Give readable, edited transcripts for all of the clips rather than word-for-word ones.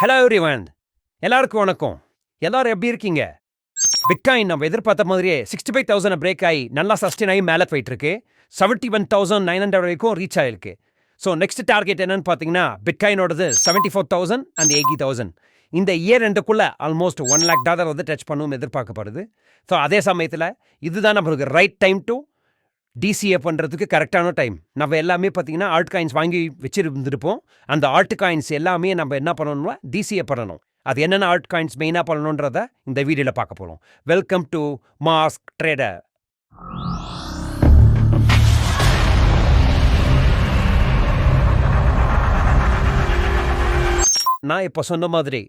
Hello everyone, எல்லாருக்கும் வணக்கம். எல்லாரும் எப்படி இருக்கீங்க? பிட்காயின் நம்ம எதிர்பார்த்த மாதிரியே 65,000 பிரேக் ஆகி நல்லா சஸ்டெயின் ஆகி மேலே போயிட்டு இருக்கு. 71,900 வரைக்கும் ரீச் ஆயிருக்கு. ஸோ நெக்ஸ்ட் டார்கெட் என்னன்னு பார்த்தீங்கன்னா பிட்காயினோடது 74,000 அண்ட் 80,000. இந்த இயர் ரெண்டுக்குள்ள ஆல்மோஸ்ட் $1,00,000 வந்து டச் பண்ணும் எதிர்பார்க்கப்படுது. ஸோ அதே சமயத்தில் இதுதான் நம்மளுக்கு ரைட் டைம் டு டிசிஏ பண்ணுறதுக்கு கரெக்டான டைம். நம்ம எல்லாமே பார்த்தீங்கன்னா ஆல்ட் காயின்ஸ் வாங்கி வச்சுருந்துருப்போம். அந்த ஆல்ட் காயின்ஸ் எல்லாமே நம்ம என்ன பண்ணணும்னா டிசிஏ பண்ணணும். அது என்னென்ன ஆல்ட் காயின்ஸ் மெயினாக பண்ணணுன்றத இந்த வீடியோவில் பார்க்க போகிறோம். Welcome to mask trader. நான் இப்போ சொன்ன மாதிரி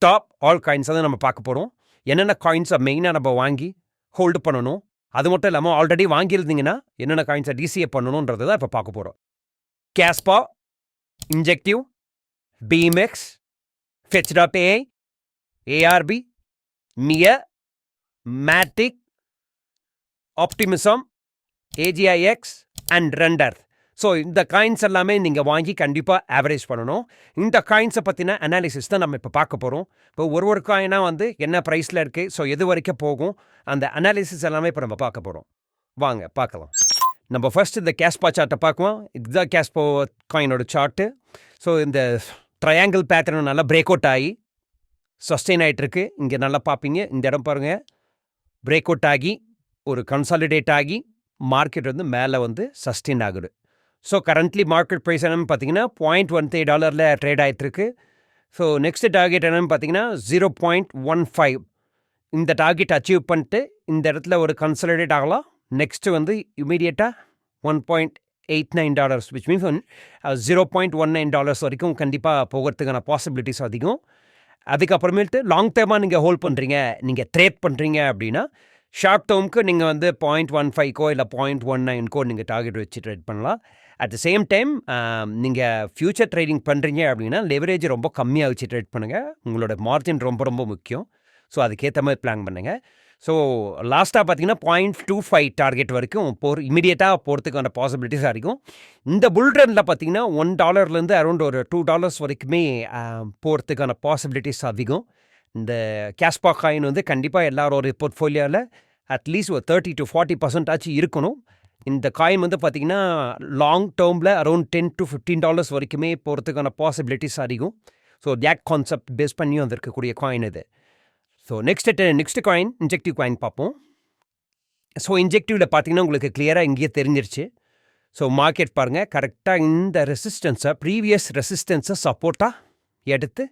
டாப் ஆல் காயின்ஸை தான் நம்ம பார்க்க போகிறோம். என்னென்ன காயின்ஸை மெயினாக நம்ம வாங்கி ஹோல்டு பண்ணணும், அது மட்டும் இல்லாமல் ஆல்ரெடி வாங்கியிருந்தீங்கன்னா என்னென்ன காயின்ஸை டிசிஏ பண்ணணுன்றதை தான் இப்போ பார்க்க போகிறோம். கேஸ்பா, இன்ஜெக்டிவ், பிமெக்ஸ், ஃபெச்.ஏஐ, ஏஆர்பி, மிய, Matic, Optimism, AGIX and Render. So இந்த காயின்ஸ் எல்லாமே நீங்கள் வாங்கி கண்டிப்பாக ஆவரேஜ் பண்ணணும். இந்த காயின்ஸை பற்றின அனாலிசிஸ் தான் நம்ம இப்போ பார்க்க போகிறோம். இப்போ ஒரு காயினாக வந்து என்ன ப்ரைஸில் இருக்குது, ஸோ எது வரைக்கும் போகும், அந்த அனாலிசிஸ் எல்லாமே இப்போ நம்ம பார்க்க போகிறோம். வாங்க பார்க்கலாம். நம்ம ஃபர்ஸ்ட் இந்த கேஸ்பா சார்ட்டை பார்க்குவோம். இதுதான் கேஸ்பா காயினோட சார்ட்டு. ஸோ இந்த ட்ரையாங்கிள் பேட்டர்ன் நல்லா பிரேக் அவுட் ஆகி சஸ்டெயின் ஆகிட்டுருக்கு. இங்கே நல்லா பார்ப்பீங்க, இந்த இடம் பாருங்கள், பிரேக் அவுட் ஆகி ஒரு கன்சாலிடேட் ஆகி மார்க்கெட் வந்து மேலே வந்து சஸ்டெயின் ஆகுது. ஸோ கரண்ட்லி மார்க்கெட் ப்ரைஸ் என்னன்னு பார்த்தீங்கன்னா $0.13 ட்ரேட் ஆகிட்டுருக்கு. ஸோ நெக்ஸ்ட் டார்கெட் என்னென்னு பார்த்தீங்கன்னா 0.15. இந்த டார்கெட் அச்சீவ் பண்ணிட்டு இந்த இடத்துல ஒரு கன்சாலிடேட் ஆகலாம். நெக்ஸ்ட்டு வந்து இமீடியட்டாக $1.89, விச் மீன்ஸ் $0.19 வரைக்கும் கண்டிப்பாக போகிறதுக்கான பாசிபிலிட்டிஸ் அதிகம். அதுக்கப்புறமேட்டு லாங் டேர்மாக நீங்கள் ஹோல்ட் பண்ணுறீங்க, நீங்கள் ட்ரேட் பண்ணுறீங்க அப்படின்னா ஷார்ட் டேர்முக்கு நீங்கள் வந்து 0.15கோ இல்லை 0.19கோ நீங்கள் டார்கெட் வச்சு ட்ரேட் பண்ணலாம். அட் த சேம் டைம் நீங்கள் ஃப்யூச்சர் ட்ரேடிங் பண்ணுறீங்க அப்படின்னா லெவரேஜ் ரொம்ப கம்மியாக வச்சு ட்ரேட் பண்ணுங்கள். உங்களோட மார்ஜின் ரொம்ப ரொம்ப முக்கியம். ஸோ அதுக்கேற்ற மாதிரி பிளான் பண்ணுங்கள். ஸோ லாஸ்ட்டாக பார்த்தீங்கன்னா 0.25 டார்கெட் வரைக்கும் இமீடியட்டாக போகிறதுக்கான பாசிபிலிட்டிஸ் அதிகம். இந்த புல்ரனில் பார்த்தீங்கன்னா $1 அரௌண்ட் ஒரு $2 வரைக்குமே போகிறதுக்கான பாசிபிலிட்டிஸ் அதிகம். இந்த கேஸ்பா காயின் வந்து கண்டிப்பாக எல்லாரோட போர்ட்ஃபோலியோவில் அட்லீஸ்ட் ஒரு 30 to 40% ஆச்சு இருக்கணும். இந்த காயின் வந்து பார்த்திங்கன்னா லாங் டேர்மில் அரௌண்ட் $10 to $15 வரைக்குமே போகிறதுக்கான பாசிபிலிட்டிஸ் அதிகம். ஸோ ஜாக் கான்செப்ட் பேஸ் பண்ணி வந்திருக்கக்கூடிய காயின் இது. So next coin injective coin பார்ப்போம். ஸோ இன்ஜெக்டிவில் பார்த்தீங்கன்னா உங்களுக்கு கிளியராக இங்கேயே தெரிஞ்சிருச்சு. ஸோ மார்க்கெட் பாருங்கள், கரெக்டாக இந்த ரெசிஸ்டன்ஸை ப்ரீவியஸ் ரெசிஸ்டன்ஸை சப்போர்ட்டாக எடுத்து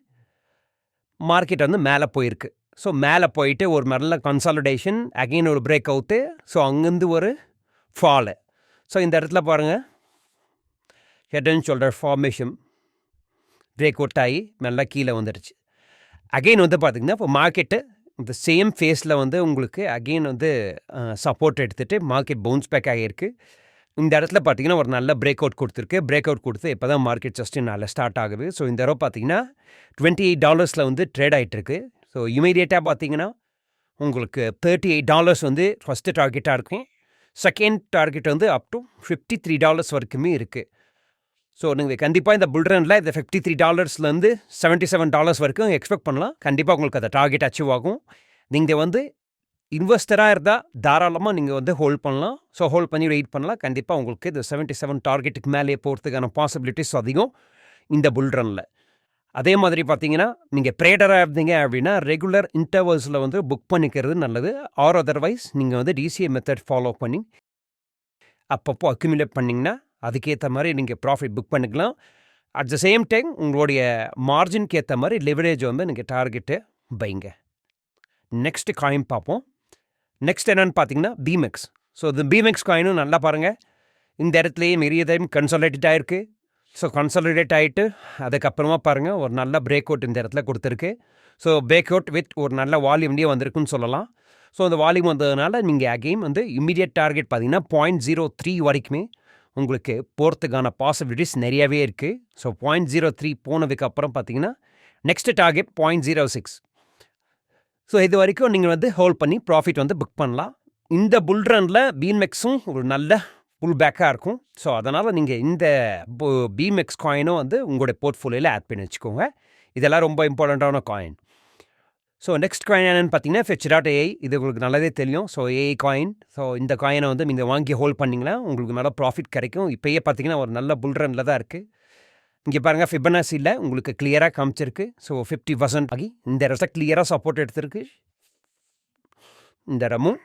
மார்க்கெட் வந்து மேலே போயிருக்கு. ஸோ மேலே போயிட்டு ஒரு நல்ல கன்சாலிடேஷன், அகெயின் ஒரு பிரேக் அவுட்டு, ஸோ அங்கேருந்து ஒரு ஃபாலு. ஸோ இந்த இடத்துல பாருங்கள், head and shoulder formation break out ஆகி நல்லா கீழே வந்துடுச்சு. அகெயின் வந்து பார்த்திங்கன்னா இப்போ மார்க்கெட்டு இந்த சேம் ஃபேஸில் வந்து உங்களுக்கு அகெயின் வந்து சப்போர்ட் எடுத்துகிட்டு மார்க்கெட் பவுன்ஸ் பேக் ஆகியிருக்கு. இந்த இடத்துல பார்த்தீங்கன்னா ஒரு நல்ல பிரேக் அவுட் கொடுத்துருக்கு. பிரேக் அவுட் கொடுத்து இப்போ தான் மார்க்கெட் ஜஸ்ட்டு நல்லா ஸ்டார்ட் ஆகுது. ஸோ இந்த தடவை பார்த்தீங்கன்னா $28 வந்து ட்ரேட் ஆகிட்டுருக்கு. ஸோ இமீடியட்டாக பார்த்தீங்கன்னா உங்களுக்கு $38 வந்து ஃபஸ்ட்டு டார்கெட்டாக இருக்கும். செகண்ட் டார்கெட் வந்து அப் டு $53 வரைக்குமே இருக்குது. ஸோ நீங்கள் கண்டிப்பாக இந்த புல்ரனில் இந்த $53 $77 வரைக்கும் எக்ஸ்பெக்ட் பண்ணலாம். கண்டிப்பாக உங்களுக்கு அந்த டார்கெட் அச்சீவ் ஆகும். நீங்கள் வந்து இன்வெஸ்டராக இருந்தால் தாராளமாக நீங்கள் வந்து ஹோல்ட் பண்ணலாம். ஸோ ஹோல்ட் பண்ணி வெயிட் பண்ணலாம். கண்டிப்பாக உங்களுக்கு இந்த 77 டார்கெட்டுக்கு மேலே போகிறதுக்கான பாசிபிலிட்டிஸ் அதிகம் இந்த புல்ரனில். அதே மாதிரி பார்த்தீங்கன்னா நீங்கள் ட்ரேடராக இருந்தீங்க அப்படின்னா ரெகுலர் இன்டர்வல்ஸில் வந்து புக் பண்ணிக்கிறது நல்லது. ஆர் அதர்வைஸ் நீங்கள் வந்து டிசிஏ மெத்தட் ஃபாலோ பண்ணி அப்பப்போ அக்யூமுலேட் பண்ணிங்கன்னா அதுக்கேற்ற மாதிரி நீங்கள் ப்ராஃபிட் புக் பண்ணிக்கலாம். அட் த சேம் டைம் உங்களுடைய மார்ஜினுக்கு ஏற்ற மாதிரி லெவரேஜ் வந்து நீங்கள் டார்கெட்டு பைங்க. நெக்ஸ்ட்டு காயின் பார்ப்போம். நெக்ஸ்ட் என்னென்னு பார்த்தீங்கன்னா பிமெக்ஸ். ஸோ இந்த பிமெக்ஸ் காயினும் நல்லா பாருங்கள், இந்த இடத்துலையே நிறைய டைம் கன்சாலிடேட் ஆகிருக்கு. ஸோ கன்சாலிடேட் ஆகிட்டு அதுக்கப்புறமா பாருங்கள் ஒரு நல்ல பிரேக் அவுட் இந்த இடத்துல கொடுத்துருக்கு. ஸோ பிரேக் அவுட் வித் ஒரு நல்ல வால்யூம்லேயே வந்திருக்குன்னு சொல்லலாம். ஸோ அந்த வால்யூம் வந்ததுனால நீங்கள் அகெயின் வந்து இம்மீடியட் டார்கெட் பார்த்தீங்கன்னா 0.03 வரைக்குமே உங்களுக்கு போகிறதுக்கான பாசிபிலிட்டிஸ் நிறையவே இருக்குது. ஸோ 0.03 போனதுக்கப்புறம் பார்த்தீங்கன்னா நெக்ஸ்ட் டார்கெட் 0.06. ஸோ இது வரைக்கும் நீங்கள் வந்து ஹோல்ட் பண்ணி ப்ராஃபிட் வந்து புக் பண்ணலாம். இந்த புல்ரனில் பிமெக்ஸும் ஒரு நல்ல புல் பேக்காக இருக்கும். ஸோ அதனால் நீங்கள் இந்த பிமெக்ஸ் காயினும் வந்து உங்களுடைய போர்ட்ஃபோலியோவில் ஆட் பண்ணி வச்சுக்கோங்க. இதெல்லாம் ரொம்ப இம்பார்ட்டண்ட்டான காயின். ஸோ நெக்ஸ்ட் காயின் என்னென்னு பார்த்தீங்கன்னா Fetch.ai. இது உங்களுக்கு நல்லாவே தெரியும். So AI coin. ஸோ இந்த காயினை வந்து நீங்கள் வாங்கி ஹோல்ட் பண்ணிங்கன்னா உங்களுக்கு நல்ல ப்ராஃபிட் கிடைக்கும். இப்போயே பார்த்தீங்கன்னா ஒரு நல்ல புல் ரனில் தான் இருக்குது. இங்கே பாருங்கள் ஃபிபனாசியில் உங்களுக்கு கிளியராக காமிச்சிருக்கு. ஸோ 50% ஆகி இந்த இடத்துல கிளியராக சப்போர்ட் எடுத்திருக்கு இந்த இடமும்.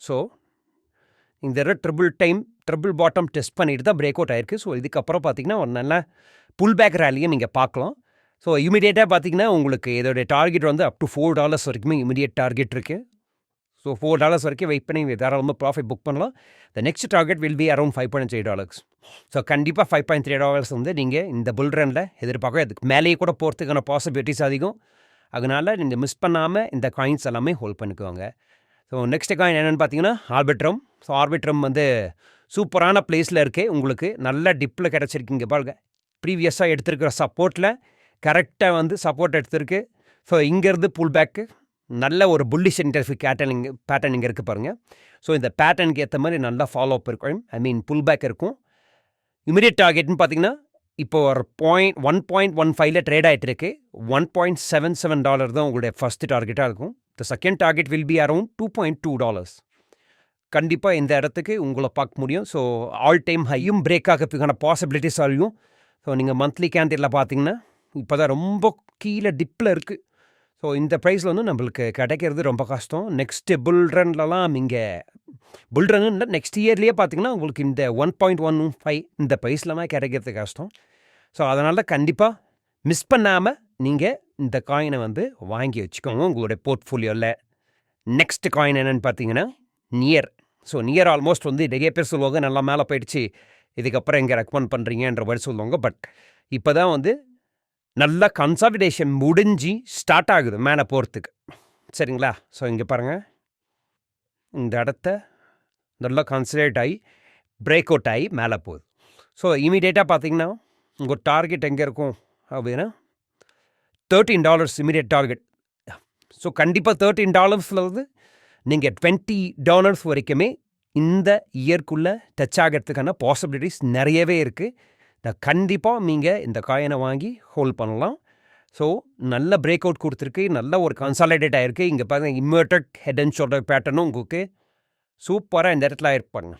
ஸோ இந்த இடம் ட்ரிபிள் பாட்டம் டெஸ்ட் பண்ணிட்டு தான் பிரேக் அவுட் ஆயிருக்கு. ஸோ இதுக்கப்புறம் பார்த்தீங்கன்னா ஒரு நல்ல புல் பேக் ரேலியை நீங்கள் பார்க்கலாம். ஸோ இமீடியட்டாக பார்த்தீங்கன்னா உங்களுக்கு இதோடைய டார்கெட் வந்து அப் டு $4 வரைக்குமே இமீடியட் டார்கெட் இருக்குது. ஸோ $4 வரைக்கும் வெயிட் பண்ணி தாராளமாக ப்ராஃபிட் புக் பண்ணலாம். The next target will be around $5.3. So கண்டிப்பாக $5.3 வந்து நீங்கள் இந்த புல் ரனில் எதிர்பார்க்க அதுக்கு மேலேயே கூட போகிறதுக்கான பாசிபிலிட்டிஸ் அதிகம். அதனால் நீங்கள் மிஸ் பண்ணாமல் இந்த காயின்ஸ் எல்லாமே ஹோல்ட் பண்ணிக்குவாங்க. ஸோ நெக்ஸ்ட் காயின் என்னென்னு பார்த்தீங்கன்னா ஆர்பிட்ரம். ஸோ ஆர்பிட்ரம் வந்து சூப்பரான பிளேஸில் இருக்குது. உங்களுக்கு நல்ல டிப்பில் கிடச்சிருக்கீங்க பாருங்க. ப்ரீவியஸாக எடுத்துருக்கிற சப்போர்ட்டில் கரெக்டாக வந்து சப்போர்ட் எடுத்திருக்கு. ஸோ இங்கேருந்து புல் பேக்கு நல்ல ஒரு புல்லிஷ் இன்டர்ஃபிக் பேட்டர்ன் இங்கே இருக்குது பாருங்கள். ஸோ இந்த பேட்டர்னுக்கு ஏற்ற மாதிரி நல்லா ஃபாலோ அப் இருக்கும். புல் பேக் இருக்கும். இமீடியட் டார்கெட்னு பார்த்தீங்கன்னா இப்போ ஒரு 1.15 ட்ரேட் ஆகிட்டு இருக்கு. $1.77 தான் உங்களுடைய ஃபஸ்ட்டு டார்கெட்டாக இருக்கும். The second target will be around $2.2. கண்டிப்பாக இந்த இடத்துக்கு உங்களை பார்க்க முடியும். ஸோ ஆல் டைம் ஹையும் பிரேக் ஆகிறதுக்கான பாசிபிலிட்டிஸ் ஆகும். ஸோ நீங்கள் மந்த்லி கேண்டில் பார்த்தீங்கன்னா இப்போ தான் ரொம்ப கீழே டிப்பில் இருக்குது. ஸோ இந்த ப்ரைஸில் வந்து நம்மளுக்கு கிடைக்கிறது ரொம்ப கஷ்டம். நெக்ஸ்ட்டு புல் ரன்லலாம் இங்கே புல் ரன்னு இல்லை நெக்ஸ்ட் இயர்லேயே பார்த்தீங்கன்னா உங்களுக்கு இந்த 1.15 இந்த ப்ரைஸ்லலாம் கிடைக்கிறது கஷ்டம். ஸோ அதனால் கண்டிப்பாக மிஸ் பண்ணாமல் நீங்கள் இந்த காயினை வந்து வாங்கி வச்சுக்கோங்க உங்களுடைய போர்ட்ஃபோலியோவில். நெக்ஸ்ட் காயின் என்னென்னு பார்த்தீங்கன்னா நியர். ஸோ நியர் ஆல்மோஸ்ட் வந்து நிறைய பேர் சொல்லுவாங்க நல்லா மேலே போயிடுச்சு, இதுக்கப்புறம் எங்கே ரெக்கமெண்ட் பண்ணுறீங்கன்ற மாதிரி சொல்லுவாங்க. பட் இப்போ தான் வந்து நல்லா கன்சாலிடேஷன் முடிஞ்சு ஸ்டார்ட் ஆகுது மேலே போகிறதுக்கு. சரிங்களா? ஸோ இங்கே பாருங்கள் இந்த இடத்த நல்லா கன்சிடரேட் ஆகி பிரேக் அவுட் ஆகி மேலே போகுது. ஸோ இமீடியட்டாக பார்த்தீங்கன்னா உங்கள் டார்கெட் எங்கே இருக்கும் அப்படின்னா $13 இமீடியட் டார்கெட். ஸோ கண்டிப்பாக $13 நீங்கள் $20 வரைக்குமே இந்த இயர்க்குள்ளே டச் ஆகிறதுக்கான பாசிபிலிட்டிஸ் நிறையவே இருக்குது. கண்டிப்பாக நீங்கள் இந்த காயினை வாங்கி ஹோல்ட் பண்ணலாம். ஸோ நல்ல பிரேக் அவுட் கொடுத்துருக்கு, நல்ல ஒரு கன்சாலிடேட் ஆகிருக்கு. இங்கே பாருங்கள் இன்வெர்டட் ஹெட் அண்ட் ஷோல்டர் பேட்டர்னும் உங்களுக்கு சூப்பராக இந்த இடத்துல ஆகிருப்பாங்க.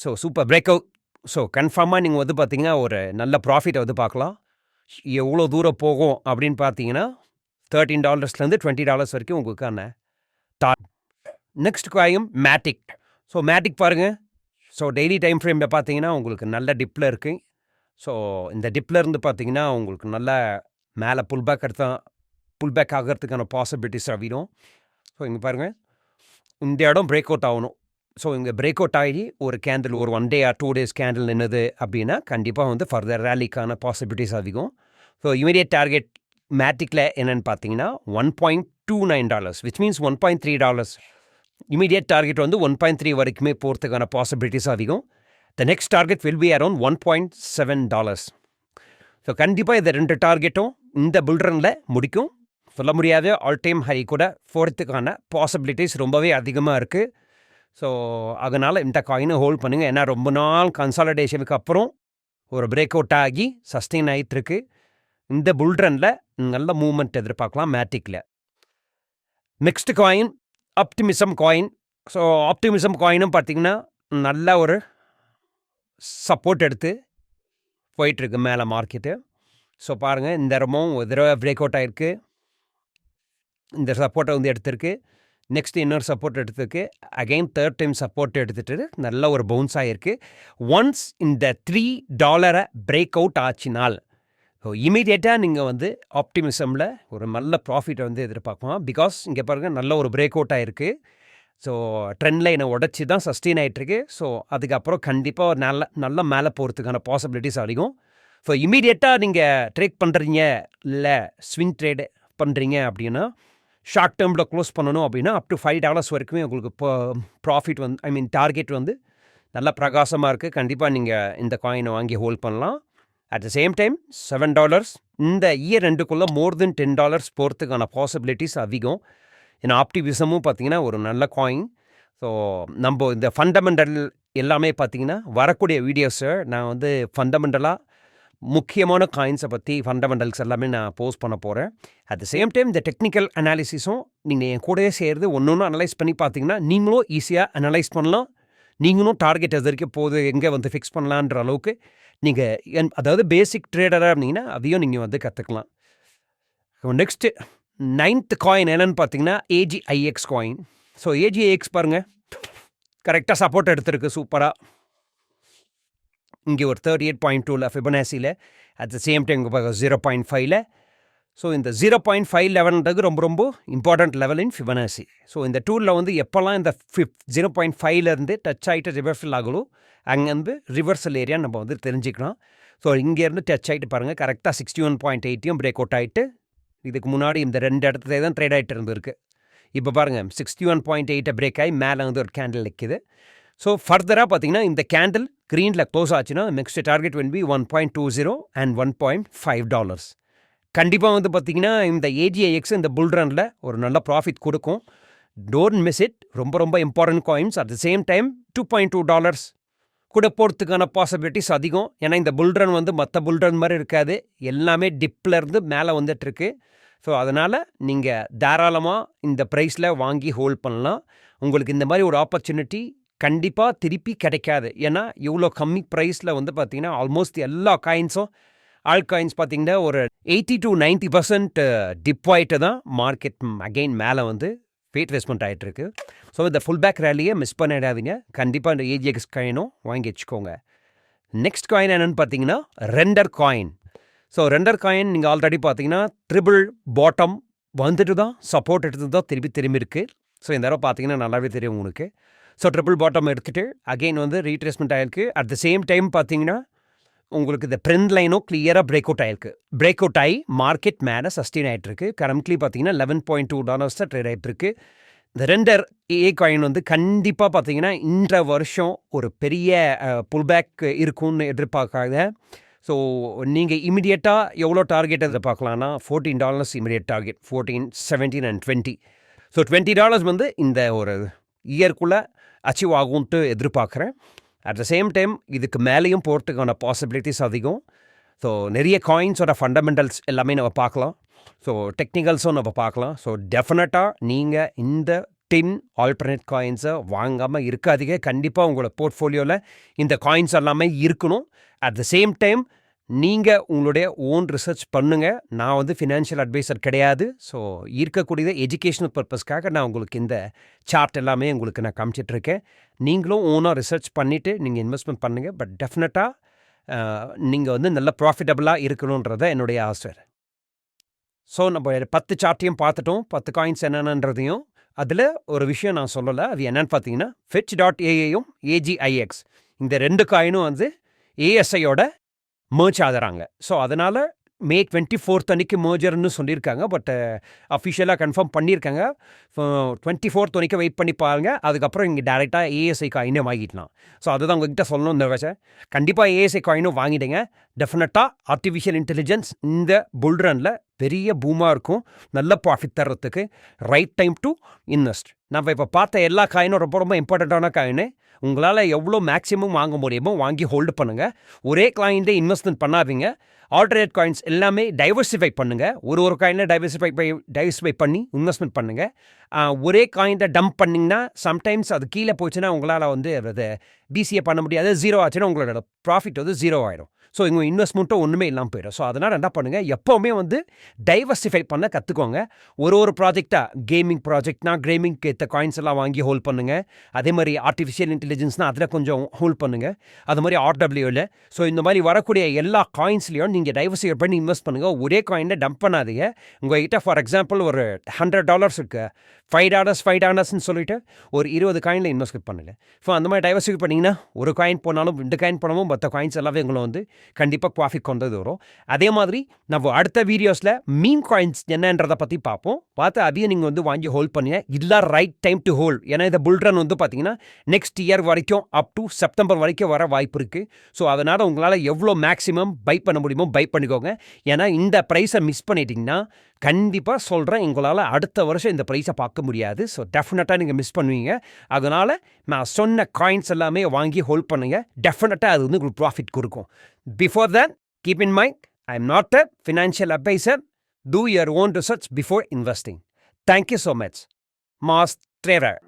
So super break out. So கன்ஃபார்மாக நீங்கள் வந்து பார்த்தீங்கன்னா ஒரு நல்ல ப்ராஃபிட்டை வந்து பார்க்கலாம். எவ்வளோ தூரம் போகும் அப்படின்னு பார்த்தீங்கன்னா $13 $20 வரைக்கும் உங்களுக்கான நெக்ஸ்ட் காயின் மேட்டிக். ஸோ மேட்டிக் பாருங்கள். ஸோ டெய்லி டைம் ஃப்ரேமில் பார்த்தீங்கன்னா உங்களுக்கு நல்ல டிப்பில் இருக்குது. ஸோ இந்த டிப்பில் இருந்து பார்த்தீங்கன்னா உங்களுக்கு நல்ல மேலே புல் பேக் ஆகிறதுக்கான பாசிபிலிட்டிஸ் ஆகிடும். ஸோ இங்கே பாருங்கள் இந்த இடம் பிரேக் அவுட் ஆகணும். ஸோ இங்கே பிரேக் அவுட் ஆகி ஒரு கேண்டில் ஒரு 1 day or 2 days கேண்டில் நின்றுது அப்படின்னா கண்டிப்பாக வந்து ஃபர்தர் ரேலிக்கான பாசிபிலிட்டிஸ் அதிகம். ஸோ இமீடியட் டார்கெட் மேட்டிக்கில் என்னென்னு பார்த்தீங்கன்னா $1.29 விச் மீன்ஸ் $1.3. இமீடியட் டார்கெட் வந்து 1.3 வரைக்குமே போகிறதுக்கான பாசிபிலிட்டிஸ் அதிகம். The next target will be around $1.7. So கண்டிப்பாக இந்த 2 டார்கெட்டும் இந்த புல் ரனில் முடிக்கும். சொல்ல முடியாத ஆல் டைம் ஹை கூட போகிறதுக்கான பாசிபிலிட்டிஸ் ரொம்பவே அதிகமாக இருக்குது. ஸோ அதனால் இந்த காயினை ஹோல்ட் பண்ணுங்கள். ஏன்னா ரொம்ப நாள் கன்சாலிடேஷனுக்கு அப்புறம் ஒரு பிரேக் அவுட் ஆகி சஸ்டெயின் ஆகிட்டுருக்கு. இந்த புல் ரனில் நல்ல மூவ்மெண்ட் எதிர்பார்க்கலாம் மேட்டிக்கில். Next coin Optimism coin. So Optimism காயினும் பார்த்திங்கன்னா நல்ல ஒரு சப்போர்ட் எடுத்து போயிட்டுருக்கு மேலே மார்க்கெட்டு. ஸோ பாருங்கள் இந்த இடமும் ஒரு தடவை பிரேக் அவுட் ஆகிருக்கு. இந்த சப்போர்ட்டை வந்து எடுத்திருக்கு. நெக்ஸ்ட் இன்னொரு சப்போர்ட் எடுத்துருக்கு. அகெயின் தேர்ட் டைம் சப்போர்ட் எடுத்துகிட்டு நல்ல ஒரு பவுன்ஸ் ஆகிருக்கு. ஒன்ஸ் இந்த $3 பிரேக் அவுட் ஆச்சினால் ஸோ இமீடியட்டாக நீங்கள் வந்து ஆப்டிமிசமில் ஒரு நல்ல ப்ராஃபிட்டை வந்து எதிர்பார்க்கலாம். பிகாஸ் இங்கே பாருங்கள் நல்ல ஒரு பிரேக் அவுட் ஆகிருக்கு. ஸோ ட்ரெண்ட் லைனை உடச்சி தான் சஸ்டெயின் ஆகிட்டுருக்கு. ஸோ அதுக்கப்புறம் கண்டிப்பாக ஒரு நல்ல மேலே போகிறதுக்கான பாசிபிலிட்டிஸ் அதிகம். ஸோ இமீடியட்டாக நீங்கள் ட்ரேட் பண்ணுறீங்க இல்லை ஸ்விங் ட்ரேடு பண்ணுறீங்க அப்படின்னா ஷார்ட் டேர்மில் க்ளோஸ் பண்ணணும் அப்படின்னா அப் டு $5 வரைக்குமே உங்களுக்கு இப்போ ப்ராஃபிட் வந்து டார்கெட் வந்து நல்லா பிரகாசமாக இருக்குது. கண்டிப்பாக நீங்கள் இந்த காயினை வாங்கி ஹோல்ட் பண்ணலாம். அட் த சேம் டைம் $7 இந்த இயர் ரெண்டுக்குள்ளே மோர் தென் $10 போகிறதுக்கான பாசிபிலிட்டிஸ் அதிகம். ஏன்னா ஆப்டிமிசமும் பார்த்திங்கன்னா ஒரு நல்ல காயின். ஸோ நம்ம இந்த ஃபண்டமெண்டல் எல்லாமே பார்த்திங்கன்னா வரக்கூடிய வீடியோஸை நான் வந்து ஃபண்டமெண்டலாக முக்கியமான காயின்ஸை பற்றி ஃபண்டமெண்டல்ஸ் எல்லாமே நான் போஸ்ட் பண்ண போகிறேன். அட் த சேம் டைம் இந்த டெக்னிக்கல் அனாலிசிஸும் நீங்கள் என் கூடயே சேர்ந்து ஒன்று ஒன்று அனலைஸ் பண்ணி பார்த்தீங்கன்னா நீங்களும் ஈஸியாக அனலைஸ் பண்ணலாம். நீங்களும் டார்கெட் எது வரைக்கும் போகுது எங்கே வந்து ஃபிக்ஸ் பண்ணலான்ற அளவுக்கு நீங்கள் அதாவது பேசிக் ட்ரேடராக இருந்தீங்கன்னா அதையும் நீங்கள் வந்து கற்றுக்கலாம். நெக்ஸ்ட்டு 9th காயின் என்னன்னு பார்த்தீங்கன்னா ஏஜிஐஎக்ஸ் காயின். ஸோ ஏஜிஐஎக்ஸ் பாருங்கள் கரெக்டாக சப்போர்ட் எடுத்திருக்கு சூப்பராக. இங்கே ஒரு 38.2 ஃபிபனாசியில், அட் த சேம் டைம் இங்கே பார்க்க 0.5. ஸோ இந்த 0.5 லெவல்ன்றது ரொம்ப ரொம்ப important level in Fibonacci. So இந்த டூலில் வந்து எப்போல்லாம் இந்த 0.5லேருந்து டச் ஆகிட்டு ரிவர்சல் ஆகலோ அங்கேருந்து ரிவர்சல் ஏரியா நம்ம வந்து தெரிஞ்சுக்கலாம். ஸோ இங்கேருந்து டச் ஆகிட்டு பாருங்கள் கரெக்டாக 61.8 பிரேக் அவுட் ஆகிட்டு இதுக்கு முன்னாடி இந்த 2 இடத்துல தான் ட்ரேட் ஆகிட்டு இருந்திருக்கு. இப்போ பாருங்கள் 61.8 பிரேக் ஆகி மேலே வந்து ஒரு கேண்டில் நிற்கிது. ஸோ ஃபர்தராக பார்த்தீங்கன்னா இந்த கேண்டில் க்ரீனில் க்ளோஸ் ஆச்சுன்னா next target will be $1.20 and $1.5. கண்டிப்பாக வந்து பார்த்தீங்கன்னா இந்த ஏஜிஐஎக்ஸ் இந்த புல் ரனில் ஒரு நல்ல ப்ராஃபிட் கொடுக்கும். Don't miss it. ரொம்ப ரொம்ப important coins. At the same time $2.2 கூட போகிறதுக்கான பாசிபிலிட்டிஸ் அதிகம். ஏன்னா இந்த புல் ரன் வந்து மற்ற புல் ரன் மாதிரி இருக்காது, எல்லாமே டிப்லேருந்து மேலே வந்துட்டுருக்கு. ஸோ அதனால் நீங்கள் தாராளமாக இந்த ப்ரைஸில் வாங்கி ஹோல்ட் பண்ணலாம். உங்களுக்கு இந்த மாதிரி ஒரு ஆப்பர்ச்சுனிட்டி கண்டிப்பாக திருப்பி கிடைக்காது. ஏன்னா இவ்வளோ கம்மி ப்ரைஸில் வந்து பார்த்திங்கன்னா ஆல்மோஸ்ட் எல்லா காயின்ஸும் ஆல் காயின்ஸ் பார்த்திங்கன்னா ஒரு 80 to 90% டிப் ஆகிட்டு தான் மார்க்கெட் அகெயின் மேலே வந்து இன்வெஸ்ட்மெண்ட் ஆகிட்டுருக்கு. ஸோ இந்த ஃபுல் பேக் ரேலியை மிஸ் பண்ணிடாதீங்க. கண்டிப்பாக இந்த ஏஜிஎக்ஸ் காயினும் வாங்கி வச்சுக்கோங்க. நெக்ஸ்ட் காயின் என்னென்னு பார்த்தீங்கன்னா render coin. So render coin நீங்கள் ஆல்ரெடி பார்த்தீங்கன்னா ட்ரிபிள் பாட்டம் வந்துட்டு தான் சப்போர்ட் எடுத்து தான் திரும்பி இருக்குது. ஸோ இந்த தடவை பார்த்தீங்கன்னா நல்லாவே தெரியும் உங்களுக்கு. ஸோ ட்ரிபிள் பாட்டம் எடுத்துகிட்டு அகெயின் வந்து ரீட்ரேஸ்மெண்ட் ஆகிருக்கு. அட் த சேம் டைம் பார்த்தீங்கன்னா உங்களுக்கு இந்த ட்ரெண்ட் லைனும் கிளியராக பிரேக் அவுட் ஆகிருக்கு. பிரேக் அவுட் ஆகி மார்க்கெட் மேலே சஸ்டெயின் ஆகிட்டுருக்கு. கரண்ட்லி பார்த்தீங்கன்னா $11.2 தான் ட்ரேட் ஆகிட்டுருக்கு. இந்த ரெண்டர் காயின் வந்து கண்டிப்பாக பார்த்தீங்கன்னா இந்த வருஷம் ஒரு பெரிய புல்பேக் இருக்கும்னு எதிர்பார்க்காத. ஸோ நீங்கள் இமிடியேட்டாக எவ்வளோ டார்கெட் எதிர்பார்க்கலாம்னா $14 இமிடியேட் டார்கெட், 14, 17 and 20. ஸோ $20 வந்து இந்த ஒரு இயர்க்குள்ளே அச்சீவ் ஆகும்ன்ட்டு எதிர்பார்க்குறேன். அட் த சேம் டைம் இதுக்கு மேலேயும் போகிறதுக்கான பாசிபிலிட்டிஸ் அதிகம். ஸோ நிறைய காயின்ஸோட ஃபண்டமெண்டல்ஸ் எல்லாமே நம்ம பார்க்கலாம். ஸோ டெக்னிக்கல்ஸும் நம்ம பார்க்கலாம். ஸோ டெஃபினட்டாக நீங்கள் இந்த 10 ஆல்டர்னேட் காயின்ஸை வாங்காமல் இருக்காதீங்க. கண்டிப்பாக உங்களோட போர்ட்ஃபோலியோவில் இந்த காயின்ஸ் எல்லாமே இருக்கணும். அட் த சேம் டைம் நீங்கள் உங்களுடைய ஓன் ரிசர்ச் பண்ணுங்கள். நான் வந்து ஃபினான்ஷியல் அட்வைசர் கிடையாது. ஸோ இருக்கக்கூடியது எஜுகேஷனல் பர்பஸ்க்காக நான் உங்களுக்கு இந்த சார்ட் எல்லாமே உங்களுக்கு நான் காமிச்சிட்ருக்கேன். நீங்களும் ஓனாக ரிசர்ச் பண்ணிவிட்டு நீங்கள் இன்வெஸ்ட்மெண்ட் பண்ணுங்கள். பட் டெஃபினட்டாக நீங்கள் வந்து நல்ல ப்ராஃபிட்டபுளாக இருக்கணுன்றத என்னுடைய ஆசை. ஸோ நம்ம 10 சார்ட்டையும் பார்த்துட்டோம், 10 காயின்ஸ் என்னென்னன்றதையும். அதில் ஒரு விஷயம் நான் சொல்லலை, அது என்னென்னு பார்த்தீங்கன்னா Fetch.aiயும் ஏஜிஐஎக்ஸ் இந்த 2 காயினும் வந்து ஏஎஸ்ஐயோட மர்ஜ் ஆகுறாங்க. ஸோ அதனால் May 24th அன்றைக்கி மர்ஜர்னு சொல்லியிருக்காங்க. பட் அஃபிஷியலாக கன்ஃபார்ம் பண்ணியிருக்காங்க. 24th வரைக்கும் வெயிட் பண்ணி பாருங்கள். அதுக்கப்புறம் இங்கே டேரெக்டாக ஏஎஸ்ஐ காயினே வாங்கிடலாம். ஸோ அதுதான் உங்ககிட்ட சொல்லணும். இந்த விஷயம் கண்டிப்பாக ஏஎஸ்ஐ காயினும் வாங்கிடுங்க. டெஃபினட்டாக ஆர்டிஃபிஷியல் இன்டெலிஜென்ஸ் இந்த புல் ரனில் பெரிய பூமாக இருக்கும். நல்ல ப்ராஃபிட் தர்றதுக்கு ரைட் டைம் டு இன்வெஸ்ட். நம்ம இப்போ பார்த்த எல்லா காயினும் ரொம்ப ரொம்ப இம்பார்ட்டண்ட்டான காயினு. உங்களால் எவ்வளோ மேக்ஸிமம் வாங்க முடியுமோ வாங்கி ஹோல்டு பண்ணுங்கள். ஒரே காயின்லே இன்வெஸ்ட்மெண்ட் பண்ணாதீங்க. ஆல்டர்னேட் காயின்ஸ் எல்லாமே டைவர்சிஃபை பண்ணுங்கள். ஒரு காயினில் டைவர்சிஃபை பண்ணி இன்வெஸ்ட்மெண்ட் பண்ணுங்கள். ஒரே காயினை டம்ப் பண்ணிங்கன்னா சம்டைம்ஸ் அது கீழே போச்சுன்னா உங்களால் வந்து அதை பிசிஏ பண்ண முடியாது. 0 ஆச்சுன்னா உங்களோட ப்ராஃபிட் வந்து 0 ஆகிடும். ஸோ இங்கே இன்வெஸ்ட்மெண்ட்டும் ஒன்றுமே இல்லாமல் போயிடும். ஸோ அதனால் என்ன பண்ணுங்கள், எப்போவுமே வந்து டைவர்சிஃபை பண்ண கற்றுக்கோங்க. ஒரு ப்ராஜெக்டாக கேமிங் ப்ராஜெக்ட்னா கேமிங்க்கு ஏற்ற காயின்ஸ் எல்லாம் வாங்கி ஹோல்ட் பண்ணுங்கள். அதே மாதிரி ஆர்டிஃபிஷியல் இன்டெலிஜென்ஸ்னால் அதில் கொஞ்சம் ஹோல்ட் பண்ணுங்கள். அது மாதிரி RWL. ஸோ இந்த மாதிரி வரக்கூடிய எல்லா காயின்ஸ்லையும் நீங்கள் டைவர்சிஃபை பண்ணி இன்வெஸ்ட் பண்ணுங்கள். ஒரே காயினை டம்ப் பண்ணாதீங்க. உங்கள் கிட்ட ஃபார் எக்ஸாம்பிள் ஒரு $100 இருக்குது, $5 சொல்லிவிட்டு ஒரு 20 காயினில் இன்வெஸ்ட் பண்ணுங்கள். ஸோ அந்த மாதிரி டைவர்சிஃபை பண்ணிங்கன்னா ஒரு காயின் போனாலும் 2 காயின் போனாலும் மற்ற காயின்ஸ் எல்லாமே உங்களை வந்து கண்டிப்பாக ப்ராஃபிட் கொண்டது வரும். அதே மாதிரி நம்ம அடுத்த வீடியோஸில் மீம் காயின்ஸ் என்னன்றதை பற்றி பார்ப்போம். பார்த்து அதையும் நீங்கள் வந்து வாங்கி ஹோல்ட் பண்ணுங்க. இதெல்லாம் ரைட் டைம் டு ஹோல்ட். ஏன்னா இந்த புல் ரன் வந்து பார்த்தீங்கன்னா நெக்ஸ்ட் இயர் வரைக்கும் அப் டு செப்டம்பர் வரைக்கும் வர வாய்ப்பு இருக்குது. ஸோ அதனால் உங்களால் எவ்வளோ மேக்ஸிமம் பை பண்ண முடியுமோ பை பண்ணிக்கோங்க. ஏன்னா இந்த ப்ரைஸை மிஸ் பண்ணிட்டீங்கன்னா கண்டிப்பாக சொல்கிறேன், உங்களால் அடுத்த வருஷம் இந்த ப்ரைஸை பார்க்க முடியாது. ஸோ டெஃபினட்டாக நீங்கள் மிஸ் பண்ணுவீங்க. அதனால் நான் சொன்ன காயின்ஸ் எல்லாமே வாங்கி ஹோல்ட் பண்ணுங்கள். டெஃபினட்டாக அது வந்து உங்களுக்கு ப்ராஃபிட் கொடுக்கும். Before than Keep in mind, I am not a financial advisor. Do your own research before investing. Thank you so much. Mas Trevor.